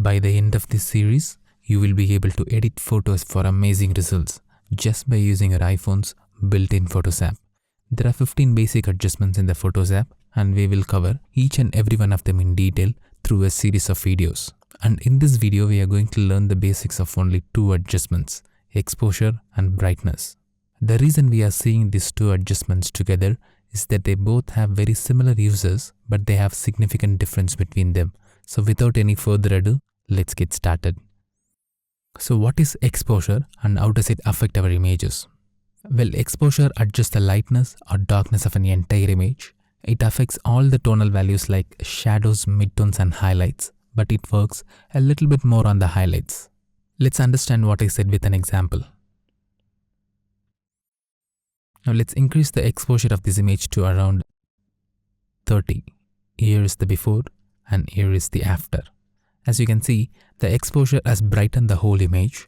By the end of this series, you will be able to edit photos for amazing results just by using your iPhone's built-in Photos app. There are 15 basic adjustments in the Photos app, and we will cover each and every one of them in detail through a series of videos. And in this video, we are going to learn the basics of only two adjustments, exposure and brightness. The reason we are seeing these two adjustments together is that they both have very similar uses, but they have significant difference between them. So without any further ado, let's get started. So what is exposure and how does it affect our images? Well, exposure adjusts the lightness or darkness of an entire image. It affects all the tonal values like shadows, midtones and highlights, but it works a little bit more on the highlights. Let's understand what I said with an example. Now let's increase the exposure of this image to around 30. Here is the before and here is the after. As you can see, the exposure has brightened the whole image.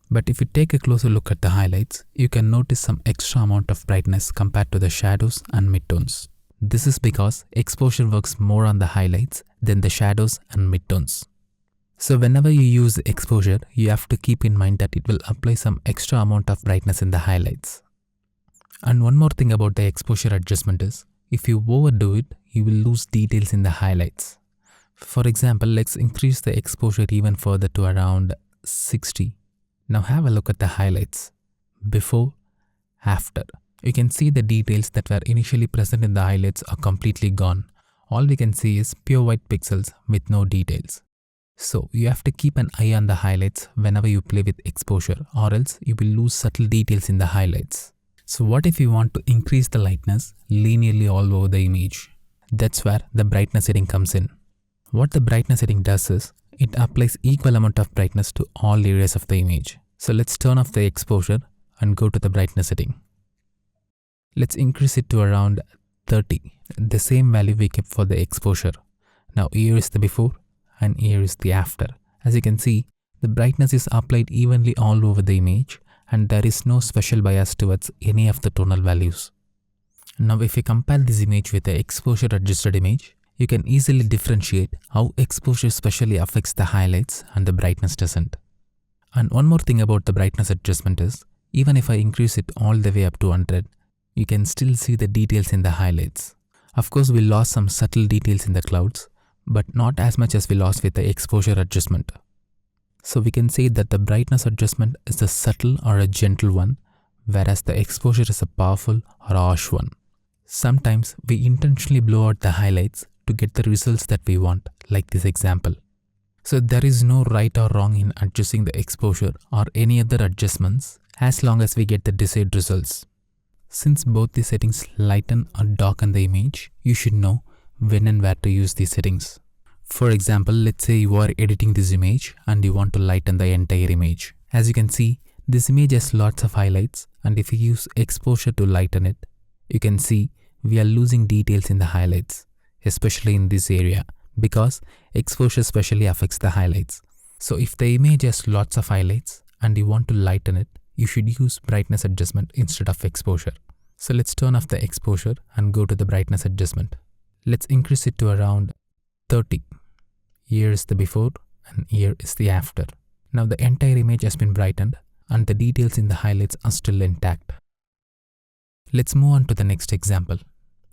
But if you take a closer look at the highlights, you can notice some extra amount of brightness compared to the shadows and midtones. This is because exposure works more on the highlights than the shadows and midtones. So whenever you use exposure, you have to keep in mind that it will apply some extra amount of brightness in the highlights. And one more thing about the exposure adjustment is, if you overdo it, you will lose details in the highlights. For example, let's increase the exposure even further to around 60. Now have a look at the highlights. Before, after. You can see the details that were initially present in the highlights are completely gone. All we can see is pure white pixels with no details. So you have to keep an eye on the highlights whenever you play with exposure, or else you will lose subtle details in the highlights. So what if you want to increase the lightness linearly all over the image? That's where the brightness setting comes in. What the brightness setting does is, it applies equal amount of brightness to all areas of the image. So let's turn off the exposure and go to the brightness setting. Let's increase it to around 30, the same value we kept for the exposure. Now here is the before and here is the after. As you can see, the brightness is applied evenly all over the image, and there is no special bias towards any of the tonal values. Now if you compare this image with the exposure adjusted image, you can easily differentiate how exposure specially affects the highlights and the brightness doesn't. And one more thing about the brightness adjustment is, even if I increase it all the way up to 100, you can still see the details in the highlights. Of course, we lost some subtle details in the clouds, but not as much as we lost with the exposure adjustment. So we can say that the brightness adjustment is a subtle or a gentle one, whereas the exposure is a powerful or harsh one. Sometimes we intentionally blow out the highlights to get the results that we want, like this example. So there is no right or wrong in adjusting the exposure or any other adjustments as long as we get the desired results. Since both the settings lighten or darken the image, you should know when and where to use these settings. For example, let's say you are editing this image and you want to lighten the entire image. As you can see, this image has lots of highlights, and if you use exposure to lighten it, you can see we are losing details in the highlights, especially in this area, because exposure specially affects the highlights. So if the image has lots of highlights and you want to lighten it, you should use brightness adjustment instead of exposure. So let's turn off the exposure and go to the brightness adjustment. Let's increase it to around 30. Here is the before and here is the after. Now the entire image has been brightened and the details in the highlights are still intact. Let's move on to the next example.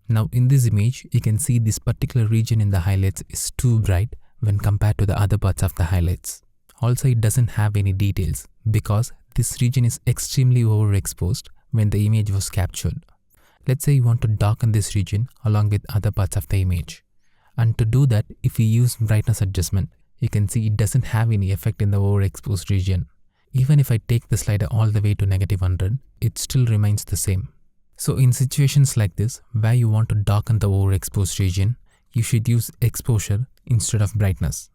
Now in this image, you can see this particular region in the highlights is too bright when compared to the other parts of the highlights. Also, it doesn't have any details because this region is extremely overexposed when the image was captured. Let's say you want to darken this region along with other parts of the image. And to do that, if we use brightness adjustment, you can see it doesn't have any effect in the overexposed region. Even if I take the slider all the way to -100, it still remains the same. So in situations like this, where you want to darken the overexposed region, you should use exposure instead of brightness.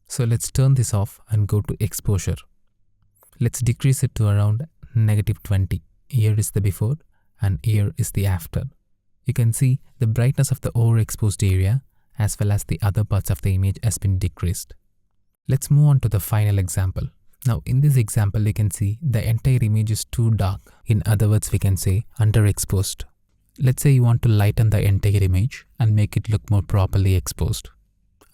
So let's turn this off and go to exposure. Let's decrease it to around -20. Here is the before and here is the after. You can see the brightness of the overexposed area as well as the other parts of the image has been decreased. Let's move on to the final example. Now in this example, you can see the entire image is too dark. In other words, we can say underexposed. Let's say you want to lighten the entire image and make it look more properly exposed.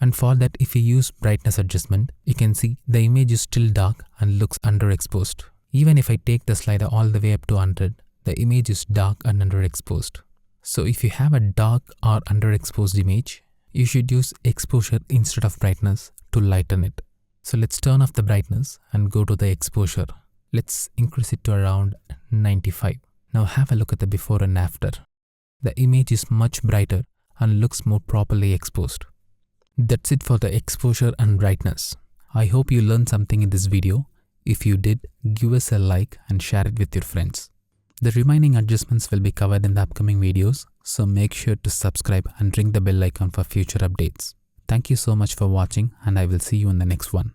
And for that, if you use brightness adjustment, you can see the image is still dark and looks underexposed. Even if I take the slider all the way up to 100, the image is dark and underexposed. So if you have a dark or underexposed image, you should use exposure instead of brightness to lighten it. So let's turn off the brightness and go to the exposure. Let's increase it to around 95. Now have a look at the before and after. The image is much brighter and looks more properly exposed. That's it for the exposure and brightness. I hope you learned something in this video. If you did, give us a like and share it with your friends. The remaining adjustments will be covered in the upcoming videos, so make sure to subscribe and ring the bell icon for future updates. Thank you so much for watching, and I will see you in the next one.